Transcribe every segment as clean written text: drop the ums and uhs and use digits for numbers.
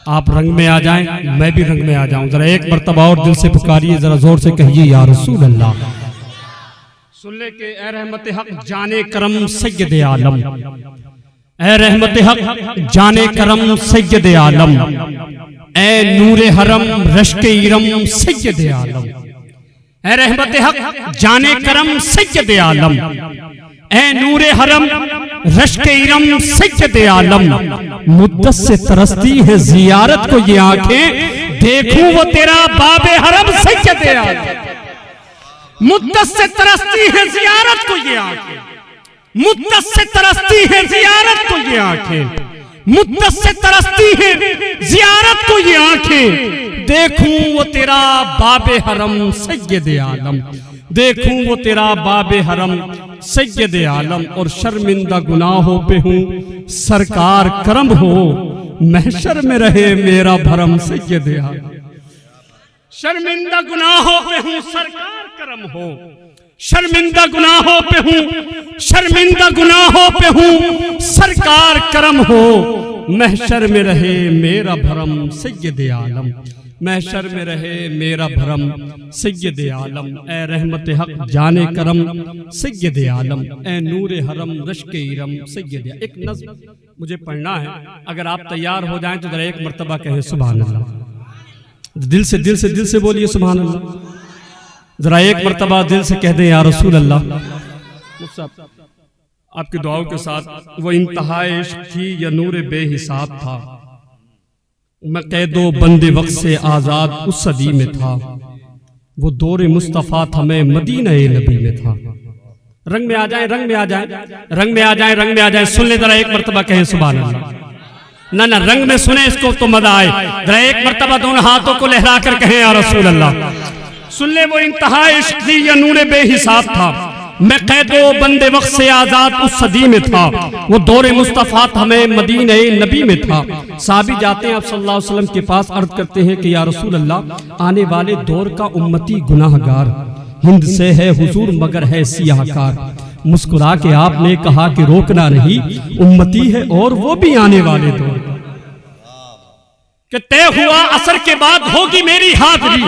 आप रंग में आ जाएं, मैं भी रंग में आ जाऊं। जरा एक मर्तबा और दिल से पुकारिए, जरा जोर से कहिए या रसूल अल्लाह। सुन ले के ए रहमत हक जाने करम सैयद आलम, ए रहमत हक जाने करम सैयद आलम, ए नूरे हरम रश्के इरम सैयद आलम, ए रहमत हक जाने करम सैयद आलम, ए नूरे हरम रश्के इरम सैयद आलम। मुद्दत से तरसती है जियारत को ये आंखें, देखूं वो तेरा बाबे हरम सैयद आलम। मुद्दत से तरसती है जियारत को ये आंखें, मुद्दत से तरसती है जियारत को ये आंखें, मुद्दत से तरसती है जियारत को ये आंखें, देखूं वो तेरा बाबे हरम सैयद आलम, देखूं वो तेरा बाबे हरम सैयद आलम। और शर्मिंदा गुनाहों पे हूँ सरकार करम हो, महशर में रहे मेरा भरम सैयद आलम। शर्मिंदा गुनाहों पे हूँ सरकार करम हो, शर्मिंदा गुनाहों पे हूँ, शर्मिंदा गुनाहों पे हूँ सरकार करम हो, महशर में रहे मेरा भरम सैयद आलम, महशर में रहे मेरा भरम सैयद आलम। ए रहमत हक जाने करम सैयद आलम, ए नूरे हरम रश्के इरम सैयद। एक नज़्म मुझे पढ़ना है, अगर आप तैयार हो जाएं तो जरा एक मर्तबा कहें सुभान अल्लाह। दिल से दिल से दिल से बोलिए सुभान अल्लाह। जरा एक मर्तबा दिल से कह दें या रसूल अल्लाह। आपकी दुआओं के साथ वो इंतहाए इश्क थी या नूर बेहिसाब था, मैं कैदो बंदे वक्त से आजाद उस सदी में था, वो दौर मुस्तफ़ा था मैं मदीना नबी में था। रंग में आ जाए, रंग में आ जाए, रंग में आ जाए, रंग में आ जाए। सुन ले जरा एक मर्तबा कहें सुभान अल्लाह। ना ना रंग में सुने इसको तो मजा आए। जरा एक मर्तबा दोनों हाथों को लहरा कर कहें या रसूल अल्लाह। सुन ले वो इंतहा इश्क थी या नूर बेहिसाब था, मैं कैदो बंदे वक्त से आजाद उस सदी में था, वो दौरे मुस्तफ़ा था मैं मदीने नबी में था। साहबी जाते हैं आप सल्लल्लाहु अलैहि वसल्लम के पास, अर्ज करते हैं कि या रसूल अल्लाह, आने वाले दौर का उम्मती गुनाहगार, हिंद से है हुजूर मगर है सियाहकार। मुस्कुरा के आपने कहा कि रोकना नहीं, उम्मती है और वो भी आने वाले दौर कि तय हुआ असर के बाद होगी मेरी हाजिरी,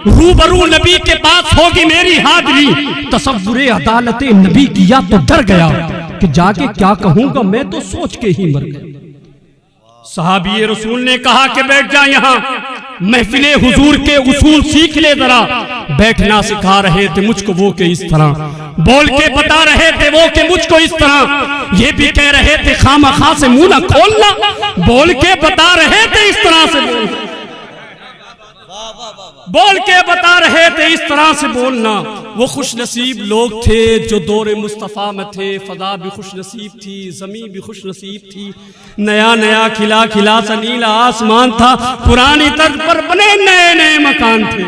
रूबरू नबी के पास होगी मेरी हाजिरी। तसव्वुरे अदालत नबी किया तो डर गया कि जाके क्या कहूंगा, मैं तो सोच के ही मर गया। सहाबी रसूल ने कहा कि बैठ जा यहाँ, महफिले हुजूर के उसूल सीख ले जरा। बैठना सिखा रहे थे मुझको वो के इस तरह, बोल के बता रहे थे वो के मुझको इस तरह, ये भी कह रहे थे खामखा से मुंह ना खोलना, बोल के बता रहे थे इस तरह से बोलना, बोल के बता रहे थे इस तरह से बोलना। वो खुश नसीब लोग थे जो दौरे मुस्तफ़ा में थे, फजा भी खुश नसीब थी, जमी भी खुश नसीब थी, नया नया खिला खिला सा नीला आसमान था, पुरानी तर्ज पर बने नए नए मकान थे।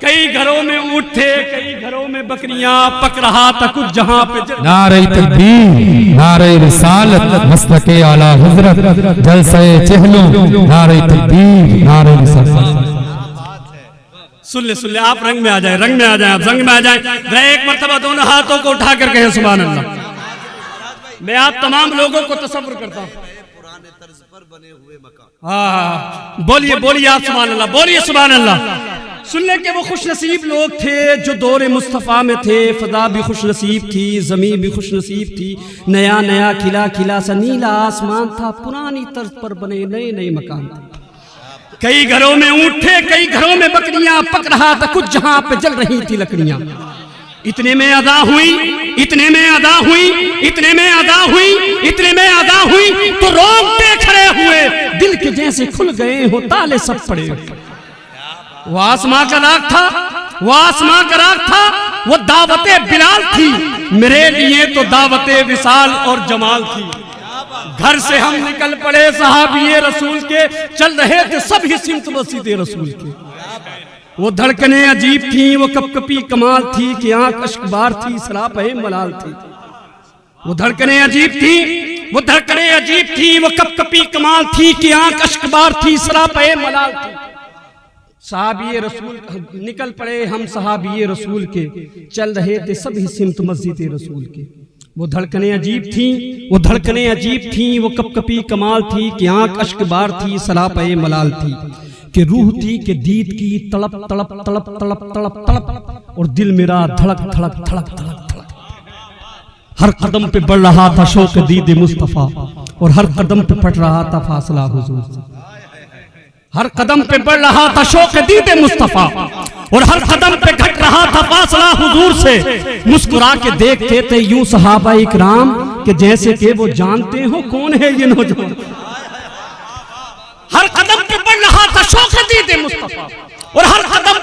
कई घरों में ऊंट थे, कई घरों में बकरियां, पक रहा था कुछ जहां पे नारे तकबीर, नारे रिसालत, मस्तके आला हज़रत, जलसे चहलो, नारे तकबीर, नारे रिसालत। सुन ले आप रंग में आ जाए, रंग में आ जाए, आप रंग में आ जाए। एक मर्तबा दोनों हाथों को उठा कर कहें सुभान अल्लाह। मैं आप तमाम लोगों को तसव्वुर करता हूँ, पुराने तर्ज पर बने हुए मकान। हाँ बोलिए बोलिए आप सुभान अल्लाह, बोलिए सुभान अल्लाह। सुन ले कि वो खुश नसीब लोग थे जो दौरे मुस्तफ़ा में थे, फजा भी खुश नसीब थी, ज़मीन भी खुश नसीब थी, नया नया खिला खिला सा नीला आसमान था, पुरानी तर्ज पर बने नए नए मकान थे। कई घरों में ऊंट थे, कई घरों में बकरियां, पक रहा था कुछ जहां पे जल रही थी लकड़ियां। इतने में अदा हुई, इतने में अदा हुई, इतने में अदा हुई, इतने में अदा हुई तो रोंगटे खड़े हुए, दिल के जैसे खुल गए हो ताले सब पड़े। वो आसमां का राग था, वो आसमां का राग था, वो दावते बिलाल थी, मेरे लिए तो दावते विसाल और जमाल थी। घर से हम निकल पड़े सहाबिये रसूल के, चल रहे थे सभी सिमत मस्जिद रसूल के। वो धड़कने अजीब थी, वो कपकपी कमाल थी कि आंख अश्कबार थी, सरापे मलाल थी। वो धड़कने अजीब थी, वो धड़कने अजीब थी, वो कपकपी कमाल थी कि आंख अश्कबार थी, सरापे मलाल थी। सहाबिये रसूल निकल पड़े हम सहाबिये रसूल के, चल रहे थे सभी सिमत मस्जिद रसूल के। वो धड़कनें अजीब थी, वो धड़कनें अजीब थी, वो कपकपी कमाल थी कि आंख अश्क बार थी, सलापे मलाल थी कि रूह थी कि दीद की तड़प तड़प तड़प तड़प तड़प तड़प, और दिल मेरा धड़क धड़क धड़क धड़क धड़क। हर कदम पे बढ़ रहा था शौक दीद मुस्तफा, और हर कदम पे फट रहा था फासला हुजूर से। हर कदम पे बढ़ रहा था शौक दीद मुस्तफा, और हर कदम पे घट रहा था फासला हुजूर से। मुस्कुरा के देखते थे यूं सहाबा इकराम कि जैसे कि वो जानते हो कौन है ये नौजवान। हर कदम पे बढ़ रहा था शौक दीद मुस्तफा, और हर कदम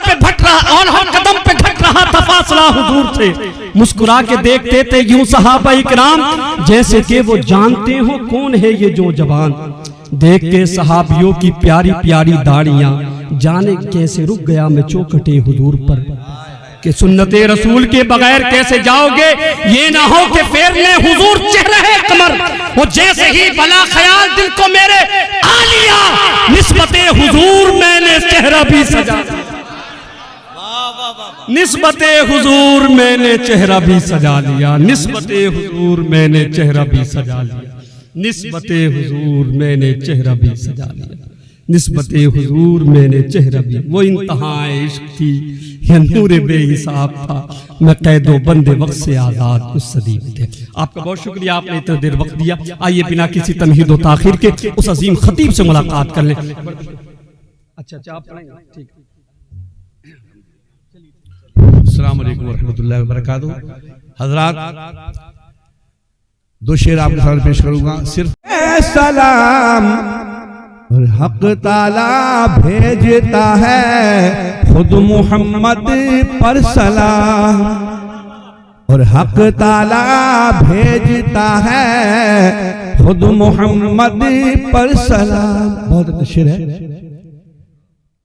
पे घट रहा था फासला हुजूर से। मुस्कुरा के देखते थे यूं सहाबा इकराम जैसे कि वो जानते हो कौन है ये जो जवान। देख के सहाबियों की प्यारी प्यारी दाढ़ियां, जाने कैसे रुक गया मैं चौखटे हुजूर पर कि सुन्नते रसूल के बगैर कैसे जाओगे। ये ना हो कि फेरने हुजूर चेहरे कमर, वो जैसे ही भला ख्याल दिल को मेरे आ लिया, निस्बते हुजूर मैंने चेहरा भी सजा, निस्बते हुजूर मैंने चेहरा भी सजा लिया, निस्बते हुजूर मैंने चेहरा भी सजा लिया, निस्बते हुजूर मैंने चेहरा भी सजा लिया, निस्बते हुजूर मैंने चेहरा भी। वो इंतहाए इश्क थी या नूरे बेहिसाब था, मैं कैदो बंदे वक्त से आजाद उस सदी में थे। आपका बहुत शुक्रिया, आपने इतना देर वक्त दिया। आइए बिना किसी तमहीद व ताखीर के उस अजीम खतीब से मुलाकात कर लें। अच्छा आप पढ़ेंगे? ठीक। अस्सलाम वालेकुम रहमतुल्लाहि व बरकातहू। हजरात, दो शेर आपके सामने पेश करूंगा। सिर्फ सलाम और हक ताला भेजता है खुद मोहम्मद पर सलाम, और हक ताला भेजता है खुद मोहम्मद पर सलाम। बहुत अच्छा शेर है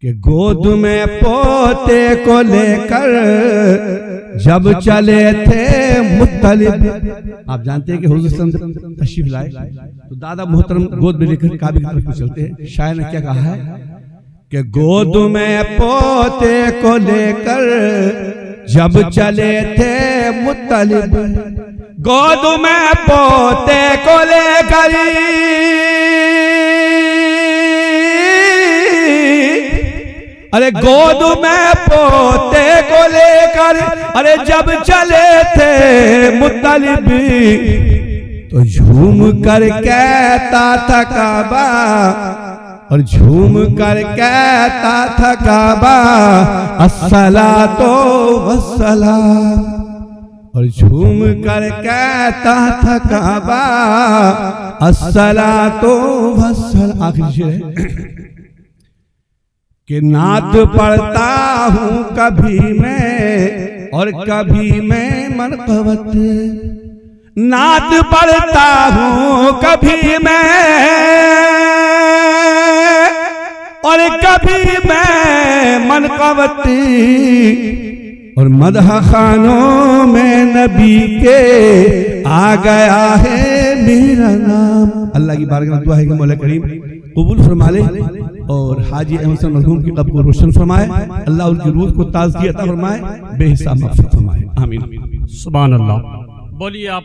कि गोद में पोते को लेकर जब चले थे मुत्तलिब। आप जानते हैं कि हुजूर सल्लल्लाहु अलैहि वसल्लम तशरीफ लाए तो दादा मोहतरम गोद में लेकर काबे की तरफ चलते हैं। शायर ने क्या कहा है कि गोद में पोते को लेकर जब चले थे मुत्तलिब, गोद में पोते को लेकर अरे गोद में पोते को लेकर अरे जब चले थे मुत्तलिब, तो झूम कर कहता था काबा, और झूम कर कहता था काबा अस्सलातो वस्सलाम, और झूम कर कहता था काबा अस्सलातो वस्सलाम। आखिरी शेर है कि नात पढ़ता हूँ कभी मैं और कभी मैं मरकबत, नात पढ़ता हूँ कभी मैं और कभी मैं मनकबत, और मदह खानों में नबी के आ गया है मेरा नाम। अल्लाह की बारगाह में दुआ है कि मौला करीम कबूल फरमा ले और हाजी अहमद मरहूम की कब्र को रोशन फरमाए। अल्लाह उनकी रूह को ताज़गी अता फरमाए, बेहिसाब मग़फ़िरत फरमाए। आमीन। सुभान अल्लाह। बोलिए आप।